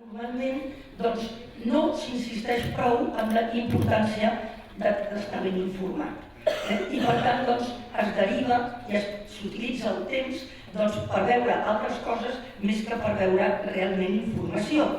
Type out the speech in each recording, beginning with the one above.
Normalment, doncs, no s'insisteix prou en la importància d'estar ben informat. I per tant, doncs, es deriva i s'utilitza el temps per veure altres coses més que per veure realment informació.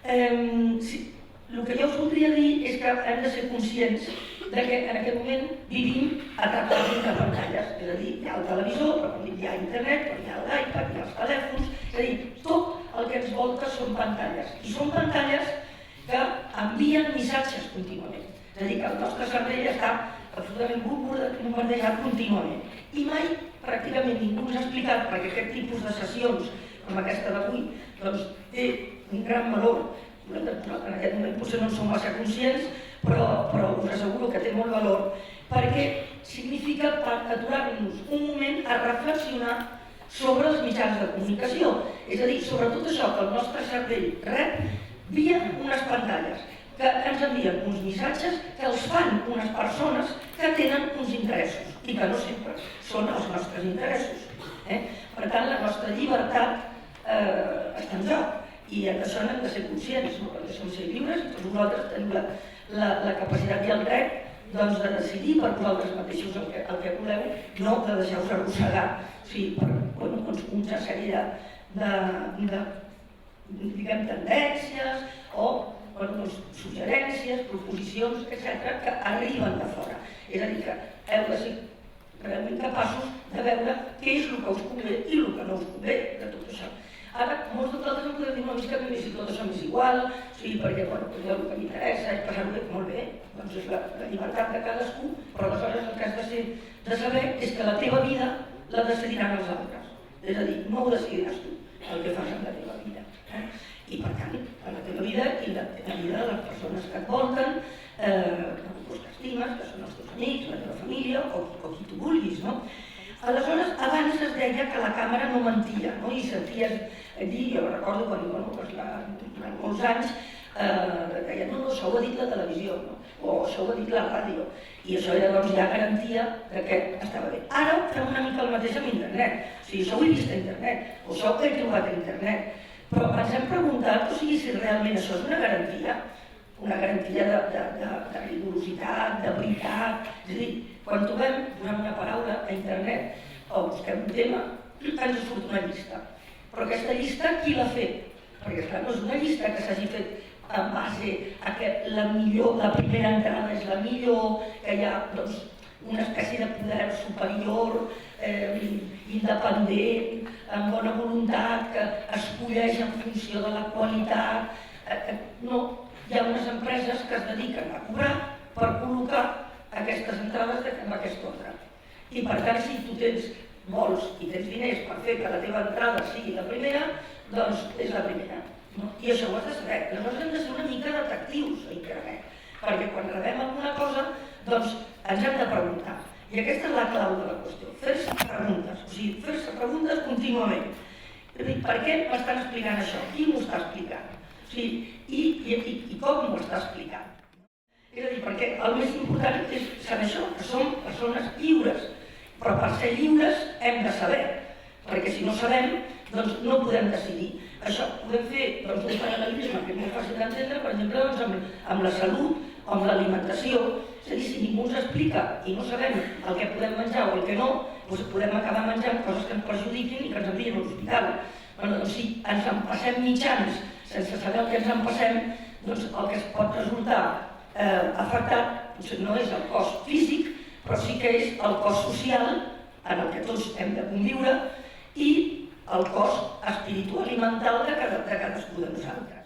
El que jo us voldria dir és que hem de ser conscients que en aquest moment vivim atrapats entre pantalles. És a dir, hi ha el televisor, però hi ha internet, però hi ha l'iPad, hi ha els telèfons, és a dir, tot el que ens volta són pantalles. I són pantalles que envien missatges contínuament. És a dir, que el nostre cervell està absolutament bombardejat contínuament. I mai, pràcticament ningú ens ha explicat perquè aquest tipus de sessions, com aquesta d'avui, té un gran valor. En aquest moment potser no en som massa conscients, però us asseguro que té molt valor, perquè significa aturar-nos un moment a reflexionar sobre els mitjans de comunicació. És a dir, sobre tot això que el nostre cervell rep via unes pantalles, que ens envien uns missatges que els fan unes persones que tenen uns interessos i que no sempre són els nostres interessos. Per tant, la nostra llibertat està en joc. I d'això n'hem de ser conscients, perquè som ser lliures i tots nosaltres tenim la capacitat i el dret de decidir per vosaltres mateixos el que voleu, no de deixar-vos arrossegar per una sèrie de tendències o suggerències, proposicions, etc., que arriben de fora. És a dir, que heu de ser realment capaços de veure què és el que us convé i el que no us convé de tot això. Ara, molts de vosaltres em podeu dir una mica que si tot això m'és igual, perquè el que m'interessa és passar-ho bé, molt bé, doncs és la llibertat de cadascú, però aleshores el que has de saber és que la teva vida la decidiran els altres. És a dir, no ho decidiràs tu, el que fas amb la teva vida. I per tant, la teva vida i la vida de les persones que et volten, que estimes, que són els teus amics, la teva família o qui tu vulguis, no? Aleshores, abans es deia que la càmera no mentia, i senties dir, jo recordo quan durant molts anys deien, no, això ho ha dit la televisió, o això ho ha dit la ràdio, i això era ja garantia que estava bé. Ara fem una mica el mateix amb internet, això ho he vist a internet, o això ho he trobat a internet, però ens hem preguntat si realment això és una garantia de rigorositat, de veritat. És a dir, quan trobem una paraula a internet o busquem un tema, ens surt una llista. Però aquesta llista qui l'ha fet? Perquè clar, no és una llista que s'hagi fet en base a que la primera entrada és la millor, que hi ha una espècie de poder superior, independent, amb bona voluntat, que escolleix en funció de la qualitat. No, hi ha unes empreses que es dediquen a cobrar per col·locar aquestes entrades en aquest ordre. I per tant, si tu vols i tens diners per fer que la teva entrada sigui la primera, doncs és la primera. I això ho has de saber. Llavors hem de ser una mica detectius a internet, perquè quan rebem alguna cosa, doncs ens hem de preguntar. I aquesta és la clau de la qüestió, fer-se preguntes, o sigui, fer-se preguntes contínuament. Per què m'estan explicant això? Qui m'ho està explicant? I com m'ho està explicant? És a dir, perquè el més important és saber això, que som persones lliures, però per ser lliures hem de saber, perquè si no sabem, doncs no podem decidir. Això podem fer un paral·lelisme que és molt fàcil d'entendre, per exemple, amb la salut o amb l'alimentació. És a dir, si ningú ens explica i no sabem el que podem menjar o el que no, doncs podem acabar menjant coses que ens perjudiquin i que ens envien a l'hospital. Doncs si ens empassem mitjans sense saber el que ens empassem, doncs el que es pot resultar afectat no és el cos físic, però sí que és el cos social en el que tots hem de conviure i el cos espiritual i mental de cadascú de nosaltres.